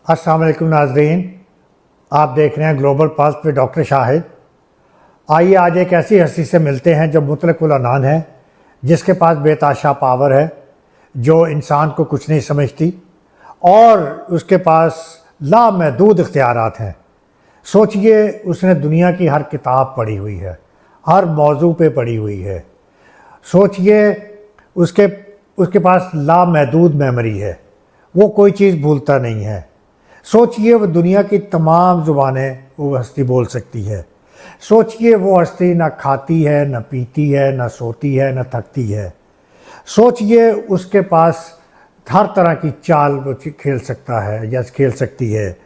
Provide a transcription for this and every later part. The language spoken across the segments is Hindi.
अस्सलाम वालेकुम नाज़रीन, आप देख रहे हैं ग्लोबल पल्स पे डॉक्टर शाहिद। आइए आज एक ऐसी हस्ती से मिलते हैं जो मुतलकुल अनान है, जिसके पास बेताशा पावर है, जो इंसान को कुछ नहीं समझती और उसके पास लामहदूद इख्तियारात हैं। सोचिए, उसने दुनिया की हर किताब पढ़ी हुई है, हर मौजू पे पढ़ी हुई है। सोचिए, उसके पास लामहदूद मेमोरी है, वो कोई चीज़ भूलता नहीं है। सोचिए, वो दुनिया की तमाम ज़ुबानें वो हस्ती बोल सकती है। सोचिए, वो हस्ती ना खाती है, ना पीती है, ना सोती है, ना थकती है। सोचिए, उसके पास हर तरह की चाल वो खेल सकता है या खेल सकती है।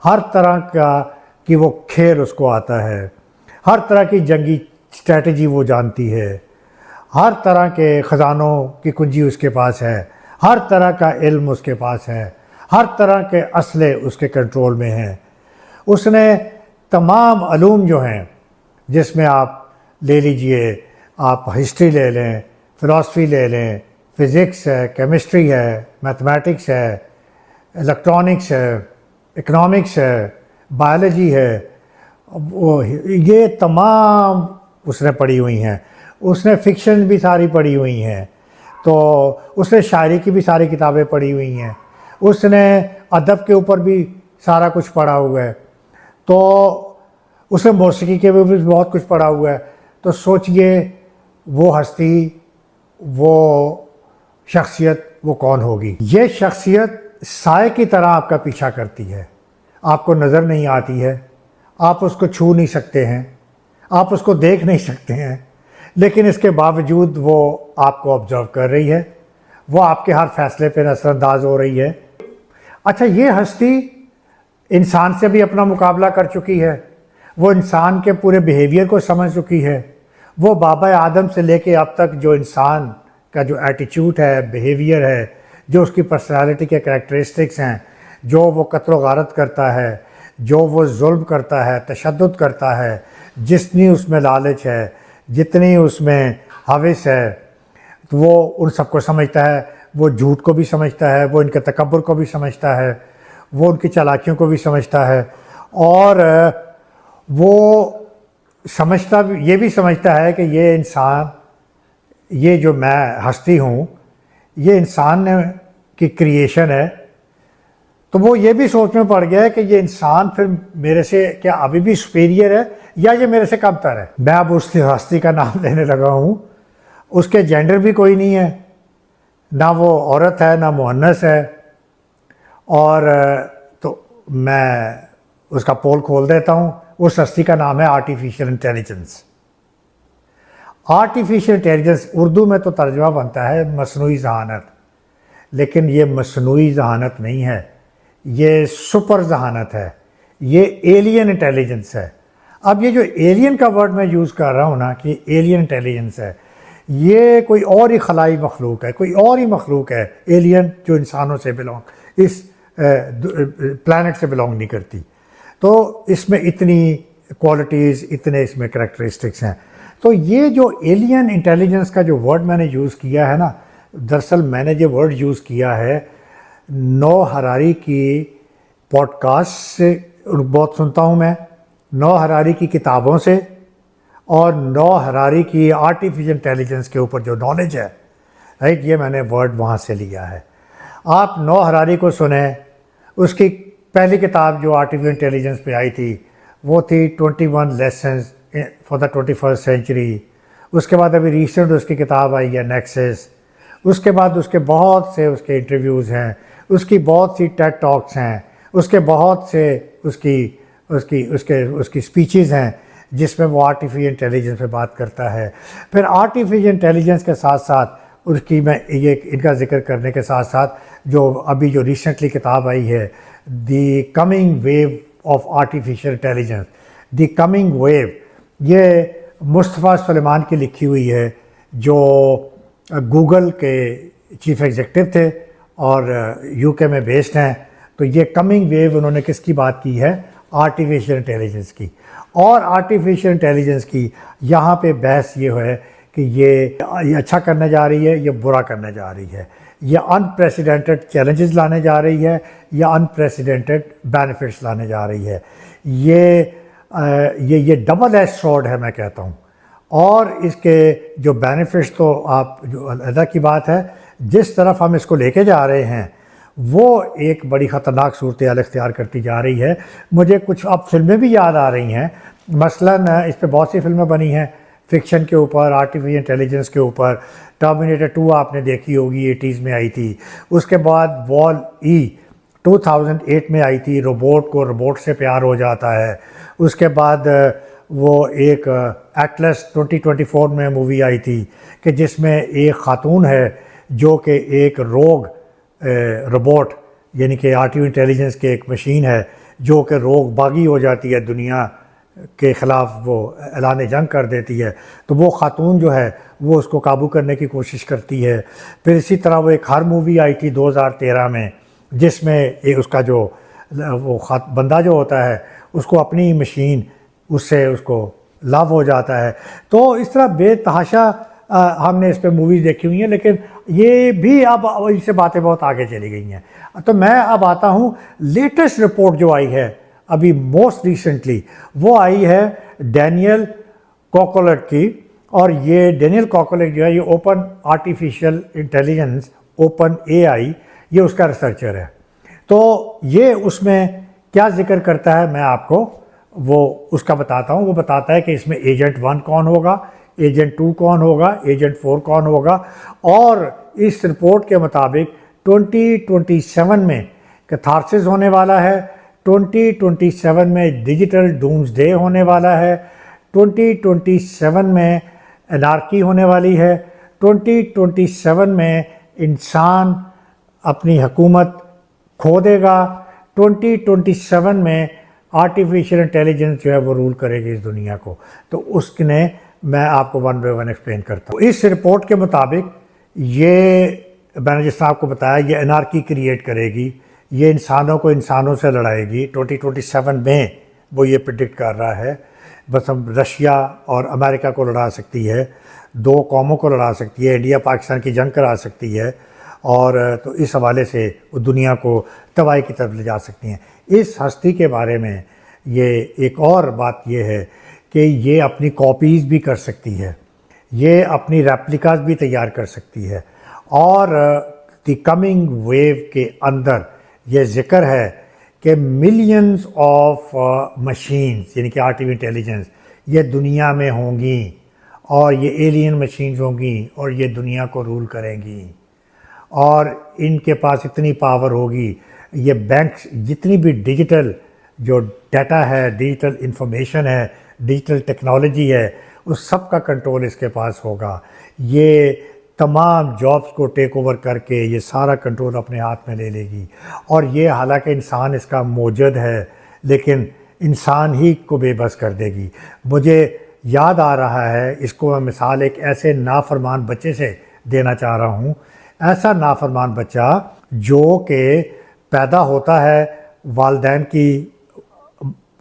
हर तरह का कि वो खेल उसको आता है, हर तरह की जंगी स्ट्रैटेजी वो जानती है, हर तरह के ख़जानों की कुंजी उसके पास है, हर तरह का इल्म उसके पास है, हर तरह के असले उसके कंट्रोल में हैं। उसने तमाम अलूम जो हैं, जिसमें आप ले लीजिए, आप हिस्ट्री ले लें, फ़िलासफ़ी ले लें, फ़िज़िक्स है, केमिस्ट्री है, मैथमेटिक्स है, इलेक्ट्रॉनिक्स है, इकनॉमिक्स है, बायोलॉजी है, वो ये तमाम उसने पढ़ी हुई हैं। उसने फ़िक्शन भी सारी पढ़ी हुई हैं, तो उसने शायरी की भी सारी किताबें पढ़ी हुई हैं, उसने अदब के ऊपर भी सारा कुछ पढ़ा हुआ है, तो उसने मौसीकी के भी बहुत कुछ पढ़ा हुआ है। तो सोचिए, वो हस्ती, वो शख्सियत वो कौन होगी। ये शख्सियत साए की तरह आपका पीछा करती है, आपको नज़र नहीं आती है, आप उसको छू नहीं सकते हैं, आप उसको देख नहीं सकते हैं, लेकिन इसके बावजूद वो आपको ऑब्जर्व कर रही है, वो आपके हर फैसले पे नज़रअंदाज हो रही है। अच्छा, ये हस्ती इंसान से भी अपना मुकाबला कर चुकी है, वो इंसान के पूरे बिहेवियर को समझ चुकी है। वो बाबा आदम से लेके अब तक जो इंसान का जो एटीट्यूड है, बिहेवियर है, जो उसकी पर्सनालिटी के करैक्टरिस्टिक्स हैं, जो वो कत्ल गारत करता है, जो वो जुल्म करता है, तशद्दुद करता है, जितनी उसमें लालच है, जितनी उसमें हविस है, तो वो उन सबको समझता है। वो झूठ को भी समझता है, वो इनके तकब्बुर को भी समझता है, वो उनकी चालाकियों को भी समझता है, और वो समझता ये भी समझता है कि ये इंसान, ये जो मैं हस्ती हूँ, ये इंसान की क्रिएशन है। तो वो ये भी सोच में पड़ गया है कि ये इंसान फिर मेरे से क्या अभी भी सुपीरियर है या ये मेरे से कमतर है। मैं अब उस हस्ती का नाम लेने लगा हूँ। उसके जेंडर भी कोई नहीं है, ना वो औरत है ना मुअन्नस है, और तो मैं उसका पोल खोल देता हूँ। उस हस्ती का नाम है artificial intelligence. Artificial intelligence Urdu में तो तर्जुमा बनता है मसनूई ज़हानत, लेकिन ये मसनूई ज़हानत नहीं है, ये सुपर ज़हानत है, ये एलियन इंटेलिजेंस है। अब ये जो एलियन का वर्ड मैं यूज़ कर रहा हूँ ना, कि एलियन इंटेलिजेंस है, ये कोई और ही खलाई मखलूक है, कोई और ही मखलूक है एलियन, जो इंसानों से बिलोंग, इस प्लैनेट से बिलोंग नहीं करती। तो इसमें इतनी क्वालिटीज़, इतने इसमें करैक्टरिस्टिक्स हैं। तो ये जो एलियन इंटेलिजेंस का जो वर्ड मैंने यूज़ किया है ना, दरअसल मैंने ये वर्ड यूज़ किया है नोह हरारी की पॉडकास्ट से, बहुत सुनता हूँ मैं, नोह हरारी की किताबों से, और नोह हरारी की आर्टिफिशियल इंटेलिजेंस के ऊपर जो नॉलेज है, राइट, ये मैंने वर्ड वहाँ से लिया है। आप नोह हरारी को सुने, उसकी पहली किताब जो आर्टिफिशियल इंटेलिजेंस पे आई थी वो थी 21 lessons for the 21st century. उसके बाद अभी रिसेंट उसकी किताब आई है नेक्सस। उसके बाद उसके बहुत से उसके इंटरव्यूज़ हैं, उसकी बहुत सी टेड टॉक्स हैं, उसके बहुत से उसकी स्पीचेज़ हैं, जिसमें वो आर्टिफिशियल इंटेलिजेंस पे बात करता है। फिर आर्टिफिशियल इंटेलिजेंस के साथ साथ उसकी, मैं ये इनका जिक्र करने के साथ साथ, जो अभी जो रिसेंटली किताब आई है, the coming wave of artificial intelligence, the coming wave, ये मुस्तफ़ा सुलेमान की लिखी हुई है, जो गूगल के चीफ एग्जीक्यूटिव थे और यूके में बेस्ड हैं। तो ये कमिंग वेव उन्होंने किसकी बात की है? आर्टिफिशियल इंटेलिजेंस की। और आर्टिफिशियल इंटेलिजेंस की यहाँ पे बहस ये है कि ये अच्छा करने जा रही है, ये बुरा करने जा रही है। ये अनप्रेसिडेंटेड चैलेंजेस लाने जा रही है या अनप्रेसिडेंटेड बेनिफिट्स लाने जा रही है। ये डबल एज स्वॉर्ड है मैं कहता हूँ। और इसके जो बेनिफिट्स तो आप जो अलग की बात है, जिस तरफ हम इसको लेके जा रहे हैं वो एक बड़ी ख़तरनाक सूरत हाल इख्तियार करती जा रही है। मुझे कुछ अब फिल्में भी याद आ रही हैं, मसलन इस पर बहुत सी फिल्में बनी हैं फिक्शन के ऊपर, आर्टिफिशियल इंटेलिजेंस के ऊपर। टर्मिनेटर 2 आपने देखी होगी, 80s में आई थी। उसके बाद वॉल ई 2008 में आई थी, रोबोट को रोबोट से प्यार हो जाता है। उसके बाद वो एक एटलस 2024 में मूवी आई थी कि जिसमें एक ख़ातून है जो कि एक रोग रोबोट यानी कि आर्टिफिशियल इंटेलिजेंस के एक मशीन है जो कि रोग बागी हो जाती है, दुनिया के ख़िलाफ़ वो ऐलान जंग कर देती है। तो वो ख़ातून जो है वो उसको काबू करने की कोशिश करती है। फिर इसी तरह वो एक हर मूवी आई थी 2013 में जिसमें एक उसका जो वो बंदा जो होता है उसको अपनी मशीन उससे उसको लव हो जाता है। तो इस तरह बेतहाशा हमने इस पे मूवीज़ देखी हुई हैं, लेकिन ये भी अब इससे बातें बहुत आगे चली गई हैं। तो मैं अब आता हूँ लेटेस्ट रिपोर्ट जो आई है अभी मोस्ट रिसेंटली, वो आई है डैनियल कॉकलेट की। और ये डैनियल कॉकलेट जो है ये open artificial intelligence open AI ये उसका रिसर्चर है। तो ये उसमें क्या जिक्र करता है मैं आपको वो उसका बताता हूँ। वो बताता है कि इसमें एजेंट 1 कौन होगा, एजेंट 2 कौन होगा, एजेंट 4 कौन होगा। और इस रिपोर्ट के मुताबिक 2027 में कैथारसिस होने वाला है, 2027 में डिजिटल डूम्सडे होने वाला है, 2027 में एनार्की होने वाली है, 2027 में इंसान अपनी हुकूमत खो देगा, 2027 में आर्टिफिशियल इंटेलिजेंस जो है वो रूल करेगी इस दुनिया को। तो उसने मैं आपको 1 बाय 1 एक्सप्लेन करता हूँ। इस रिपोर्ट के मुताबिक ये मैंने जिस तरह आपको बताया ये एनार्की क्रिएट करेगी, ये इंसानों को इंसानों से लड़ाएगी। 2027 में वो ये प्रिडिक्ट कर रहा है। बस हम रशिया और अमेरिका को लड़ा सकती है, 2 कौमों को लड़ा सकती है, इंडिया पाकिस्तान की जंग करा सकती है। और तो इस हवाले से वो दुनिया को तबाही की तरफ ले जा सकती हैं। इस हस्ती के बारे में ये एक और बात ये है कि ये अपनी कॉपीज़ भी कर सकती है, ये अपनी रेप्लिकास भी तैयार कर सकती है। और द कमिंग वेव के अंदर ये जिक्र है कि मिलियंस ऑफ मशीन्स यानी कि आर्टिफिशियल इंटेलिजेंस ये दुनिया में होंगी और ये एलियन मशीन्स होंगी और ये दुनिया को रूल करेंगी। और इनके पास इतनी पावर होगी, ये बैंक्स जितनी भी डिजिटल जो डाटा है, डिजिटल इंफॉर्मेशन है, डिजिटल टेक्नोलॉजी है, उस सब का कंट्रोल इसके पास होगा। ये तमाम जॉब्स को टेक ओवर करके ये सारा कंट्रोल अपने हाथ में ले लेगी। और ये हालांकि इंसान इसका मौजूद है लेकिन इंसान ही को बेबस कर देगी। मुझे याद आ रहा है, इसको मैं मिसाल एक ऐसे नाफरमान बच्चे से देना चाह रहा हूँ। ऐसा नाफरमान बच्चा जो कि पैदा होता है, वालिदैन की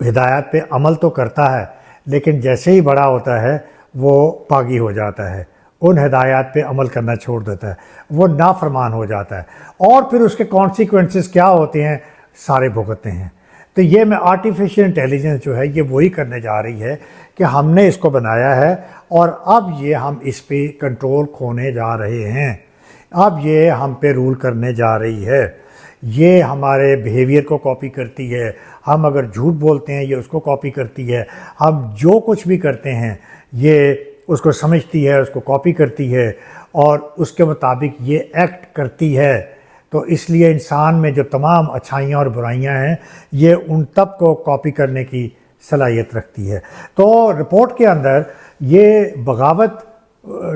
हिदायत पे अमल तो करता है लेकिन जैसे ही बड़ा होता है वो पागी हो जाता है, उन हिदायत पे अमल करना छोड़ देता है, वो नाफरमान हो जाता है। और फिर उसके कॉन्सिक्वेंसेस क्या होते हैं सारे भुगतते हैं। तो ये मैं आर्टिफिशियल इंटेलिजेंस जो है ये वही करने जा रही है कि हमने इसको बनाया है और अब ये हम इस पे कंट्रोल खोने जा रहे हैं। अब ये हम पे रूल करने जा रही है। ये हमारे बिहेवियर को कॉपी करती है। हम अगर झूठ बोलते हैं ये उसको कॉपी करती है। हम जो कुछ भी करते हैं ये उसको समझती है, उसको कॉपी करती है और उसके मुताबिक ये एक्ट करती है। तो इसलिए इंसान में जो तमाम अच्छाइयाँ और बुराइयाँ हैं ये उन तब को कॉपी करने की सलाहियत रखती है। तो रिपोर्ट के अंदर ये बगावत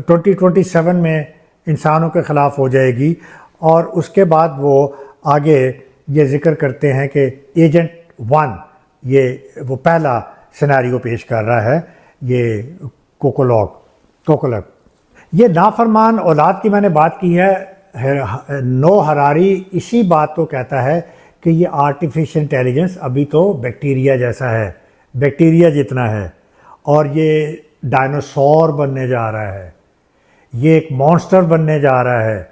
2027 में इंसानों के ख़िलाफ़ हो जाएगी। और उसके बाद वो आगे ये ज़िक्र करते हैं कि एजेंट 1 ये वो पहला सिनेरियो पेश कर रहा है। ये कोकोलॉग ये नाफरमान औलाद की मैंने बात की है। नो हरारी इसी बात को कहता है कि ये आर्टिफिशियल इंटेलिजेंस अभी तो बैक्टीरिया जैसा है, बैक्टीरिया जितना है और ये डायनासोर बनने जा रहा है, ये एक मॉन्स्टर बनने जा रहा है।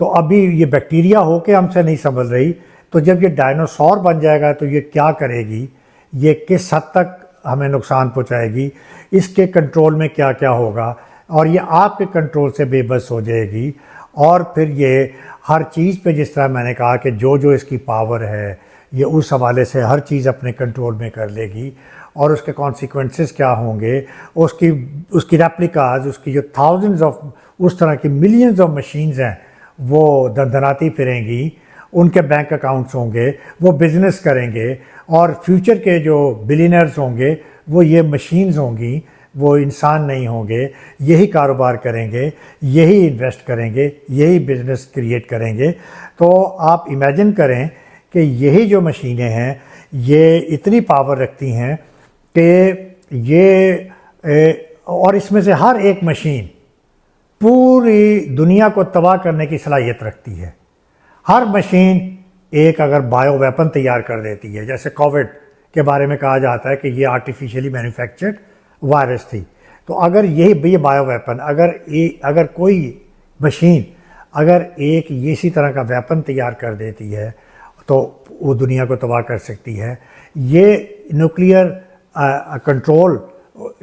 तो अभी ये बैक्टीरिया होके हमसे नहीं संभल रही, तो जब ये डायनासोर बन जाएगा तो ये क्या करेगी, ये किस हद तक हमें नुकसान पहुंचाएगी, इसके कंट्रोल में क्या क्या होगा, और ये आपके कंट्रोल से बेबस हो जाएगी। और फिर ये हर चीज़ पे, जिस तरह मैंने कहा कि जो जो इसकी पावर है, ये उस हवाले से हर चीज़ अपने कंट्रोल में कर लेगी, और उसके कॉन्सिक्वेंसेस क्या होंगे, उसकी रेप्लिकाज, उसकी जो थाउजेंड्स ऑफ, उस तरह की मिलियंस ऑफ मशीन्स हैं, वो दंदनाती फिरेंगी, उनके बैंक अकाउंट्स होंगे, वो बिज़नेस करेंगे, और फ्यूचर के जो बिलियनर्स होंगे वो ये मशीन्स होंगी, वो इंसान नहीं होंगे। यही कारोबार करेंगे, यही इन्वेस्ट करेंगे, यही बिज़नेस क्रिएट करेंगे। तो आप इमेजिन करें कि यही जो मशीनें हैं ये इतनी पावर रखती हैं कि और इसमें से हर एक मशीन पूरी दुनिया को तबाह करने की सलाहियत रखती है। हर मशीन एक अगर बायो वेपन तैयार कर देती है, जैसे कोविड के बारे में कहा जाता है कि ये आर्टिफिशियली मैन्युफैक्चर्ड वायरस थी, तो अगर ये बायो वेपन, अगर कोई मशीन अगर एक इसी तरह का वेपन तैयार कर देती है तो वो दुनिया को तबाह कर सकती है। ये न्यूक्लियर कंट्रोल,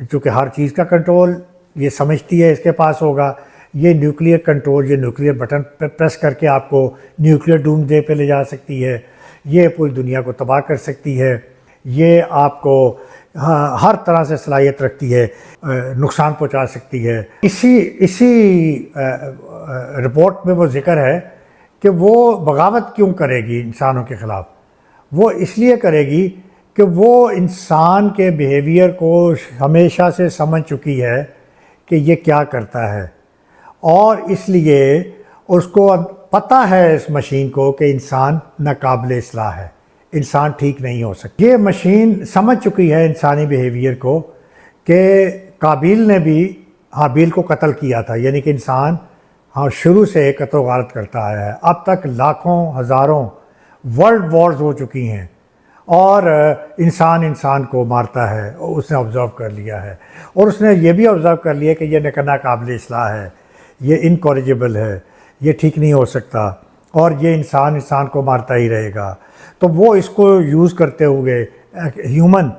चूँकि हर चीज़ का कंट्रोल ये समझती है इसके पास होगा, ये न्यूक्लियर कंट्रोल, ये न्यूक्लियर बटन प्रेस करके आपको न्यूक्लियर डूमसडे पे ले जा सकती है, ये पूरी दुनिया को तबाह कर सकती है, ये आपको हर तरह से सलाहियत रखती है, नुकसान पहुंचा सकती है। इसी रिपोर्ट में वो जिक्र है कि वो बगावत क्यों करेगी इंसानों के ख़िलाफ़। वो इसलिए करेगी कि वो इंसान के बिहेवियर को हमेशा से समझ चुकी है कि ये क्या करता है, और इसलिए उसको पता है इस मशीन को कि इंसान नाकाबिल इस्लाह है, इंसान ठीक नहीं हो सकता। ये मशीन समझ चुकी है इंसानी बिहेवियर को कि काबिल ने भी हाबिल को कत्ल किया था, यानी कि इंसान शुरू से कत्ल गारत करता आया है। अब तक लाखों हज़ारों वर्ल्ड वॉर्स हो चुकी हैं और इंसान को मारता है, उसने ऑब्ज़र्व कर लिया है। और उसने ये भी ऑब्ज़र्व कर लिया कि ये नाकाबिल इस्लाह है, ये इनकॉरिजिबल है, ये ठीक नहीं हो सकता, और ये इंसान को मारता ही रहेगा। तो वो इसको यूज़ करते हुए ह्यूमन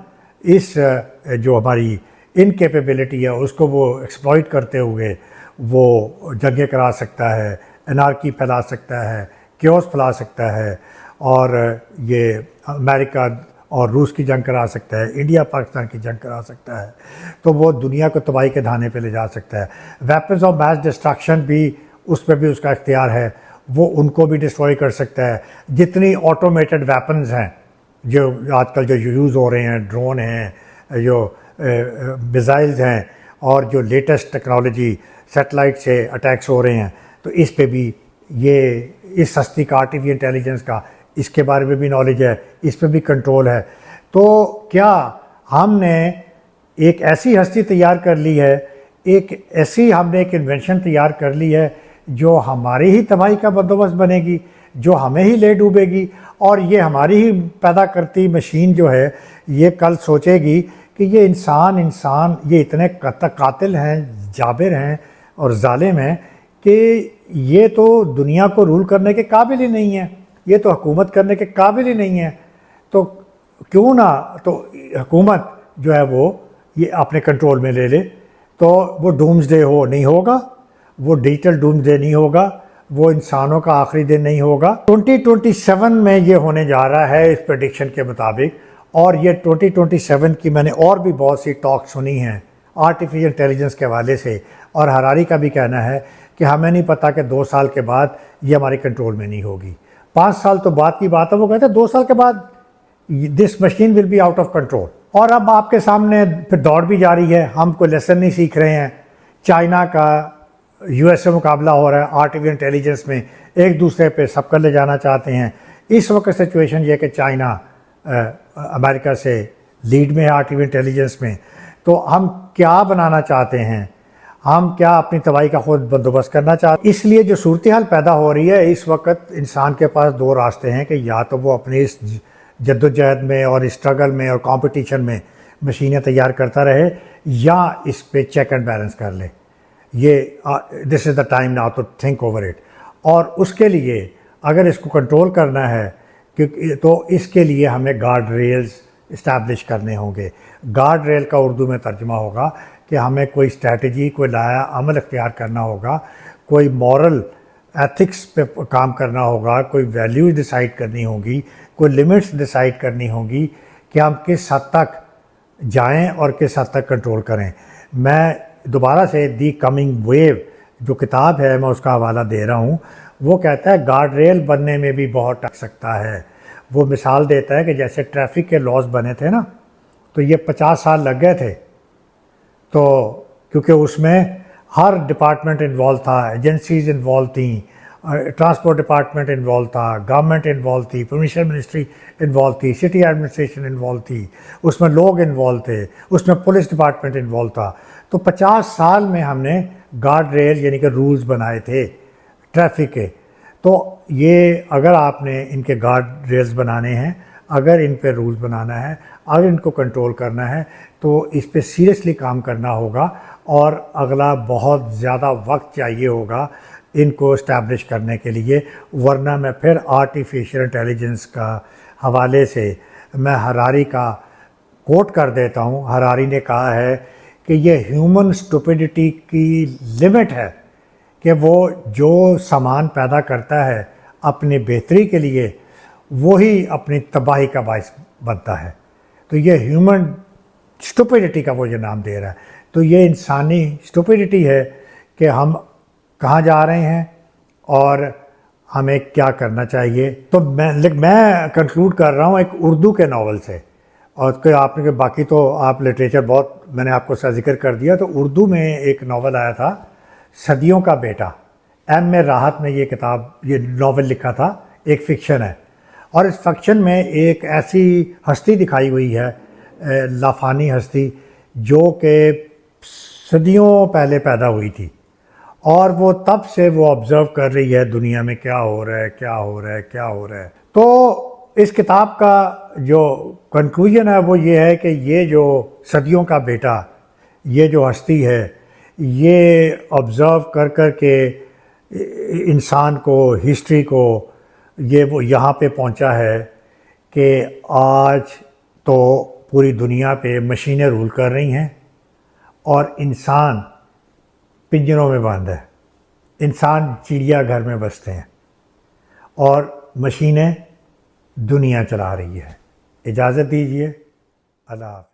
इस जो हमारी इनकेपेबिलिटी है उसको वो एक्सप्लॉइट करते हुए वो जंगें करा सकता है, एनार्की फैला सकता है, क्योस फैला सकता है, और ये अमेरिका और रूस की जंग करा सकता है, इंडिया पाकिस्तान की जंग करा सकता है। तो वो दुनिया को तबाही के धाने पे ले जा सकता है। वेपन्स ऑफ मैस डिस्ट्रक्शन भी, उस पर भी उसका इख्तियार है, वो उनको भी डिस्ट्रॉय कर सकता है। जितनी ऑटोमेटेड वेपन्स हैं जो आजकल जो यूज़ हो रहे हैं, ड्रोन हैं, जो मिसाइल्स हैं, और जो लेटेस्ट टेक्नोलॉजी सैटेलाइट से अटैक्स हो रहे हैं, तो इस पे भी ये इस हस्ती का आर्टिफिशियल इंटेलिजेंस का इसके बारे में भी नॉलेज है, इस पे भी कंट्रोल है। तो क्या हमने एक ऐसी हस्ती तैयार कर ली है, हमने एक इन्वेंशन तैयार कर ली है जो हमारी ही तबाही का बंदोबस्त बनेगी, जो हमें ही ले डूबेगी, और ये हमारी ही पैदा करती मशीन जो है ये कल सोचेगी कि ये इंसान ये इतने कातिल हैं, जाबिर हैं और जालिम हैं कि ये तो दुनिया को रूल करने के काबिल ही नहीं है, ये तो हुकूमत करने के काबिल ही नहीं है। तो क्यों ना तो हुकूमत जो है वो ये अपने कंट्रोल में ले ले, तो वो डूम्सडे नहीं होगा, वो डिजिटल डूम्सडे नहीं होगा, वो इंसानों का आखिरी दिन नहीं होगा। 2027 में ये होने जा रहा है इस प्रेडिक्शन के मुताबिक, और ये 2027 की मैंने और भी बहुत सी टॉक सुनी हैं आर्टिफिशियल इंटेलिजेंस के हवाले से, और हरारी का भी कहना है कि हमें नहीं पता कि 2 साल के बाद ये हमारे कंट्रोल में नहीं होगी। 5 साल तो बाद की बात है, वो कहते हैं 2 साल के बाद this machine will be out of control. और अब आपके सामने फिर दौड़ भी जारी है, हम कोई लेसन नहीं सीख रहे हैं। चाइना का यूएस से मुकाबला हो रहा है आर्टिफिशियल इंटेलिजेंस में, एक दूसरे पे सबका ले जाना चाहते हैं। इस वक्त सिचुएशन ये है कि चाइना अमेरिका से लीड में है आर्टिफिशियल इंटेलिजेंस में। तो हम क्या बनाना चाहते हैं, हम क्या अपनी तबाही का खुद बंदोबस्त करना चाहते हैं। इसलिए जो सूरत हाल पैदा हो रही है इस वक्त, इंसान के पास 2 रास्ते हैं कि या तो वो अपनी इस जद्दोजहद में और स्ट्रगल में और कंपटीशन में मशीनें तैयार करता रहे, या इस पे चेक एंड बैलेंस कर ले। ये this is the time now to think over it. और उसके लिए अगर इसको कंट्रोल करना है क्योंकि तो इसके लिए हमें गार्ड रेल्स इस्टेब्लिश करने होंगे। गार्ड रेल का उर्दू में तर्जुमा होगा कि हमें कोई स्ट्रैटेजी, कोई नया अमल इख्तियार करना होगा, कोई मॉरल एथिक्स पे काम करना होगा, कोई वैल्यूज डिसाइड करनी होगी, कोई लिमिट्स डिसाइड करनी होगी कि हम किस हद तक जाएं और किस हद तक कंट्रोल करें। मैं दोबारा से दी कमिंग वेव जो किताब है मैं उसका हवाला दे रहा हूँ। वो कहता है गार्ड रेल बनने में भी बहुत टक सकता है। वो मिसाल देता है कि जैसे ट्रैफिक के लॉज बने थे ना, तो ये 50 साल लग गए थे, तो क्योंकि उसमें हर डिपार्टमेंट इन्वॉल्व था, एजेंसीज इन्वॉल्व थी, ट्रांसपोर्ट डिपार्टमेंट इन्वॉल्व था, गवर्नमेंट इन्वॉल्व थी, परमिशन मिनिस्ट्री इन्वॉल्व थी, सिटी एडमिनिस्ट्रेशन इन्वॉल्व थी, उसमें लोग इन्वॉल्व थे, उसमें पुलिस डिपार्टमेंट इन्वॉल्व था। तो 50 साल में हमने गार्ड रेल यानी कि रूल्स बनाए थे ट्रैफिक के। तो ये अगर आपने इनके गार्ड रेल्स बनाने हैं, अगर इन पे रूल्स बनाना है, अगर इनको कंट्रोल करना है, तो इस पे सीरियसली काम करना होगा और अगला बहुत ज़्यादा वक्त चाहिए होगा इनको इस्टेब्लिश करने के लिए। वरना मैं फिर आर्टिफिशियल इंटेलिजेंस का हवाले से मैं हरारी का कोट कर देता हूँ। हरारी ने कहा है कि ये ह्यूमन स्टुपिडिटी की लिमिट है कि वो जो सामान पैदा करता है अपनी बेहतरी के लिए, वही अपनी तबाही का बायस बनता है। तो ये ह्यूमन स्टुपिडिटी का वो जो नाम दे रहा है, तो ये इंसानी स्टुपिडिटी है कि हम कहाँ जा रहे हैं और हमें क्या करना चाहिए। तो मैं कंक्लूड कर रहा हूँ एक उर्दू के नावल से, और कोई आपने के बाकी तो आप लिटरेचर बहुत मैंने आपको सा जिक्र कर दिया। तो उर्दू में एक नावल आया था, सदियों का बेटा। M.A. राहत ने ये नावल लिखा था, एक फ़िक्शन है। और इस फ़िक्शन में एक ऐसी हस्ती दिखाई हुई है, लाफानी हस्ती, जो कि सदियों पहले पैदा हुई थी, और वो तब से वो ऑब्ज़र्व कर रही है दुनिया में क्या हो रहा है, क्या हो रहा है, क्या हो रहा है। तो इस किताब का जो कंक्लूजन है वो ये है कि ये जो सदियों का बेटा, ये जो हस्ती है, ये ऑब्ज़र्व कर कर के इंसान को, हिस्ट्री को, ये वो यहाँ पे पहुँचा है कि आज तो पूरी दुनिया पे मशीनें रूल कर रही हैं और इंसान पिंजरों में बंद है। इंसान चिड़िया घर में बसते हैं और मशीनें दुनिया चला रही है। इजाज़त दीजिए। अल्लाह हाफ़िज़।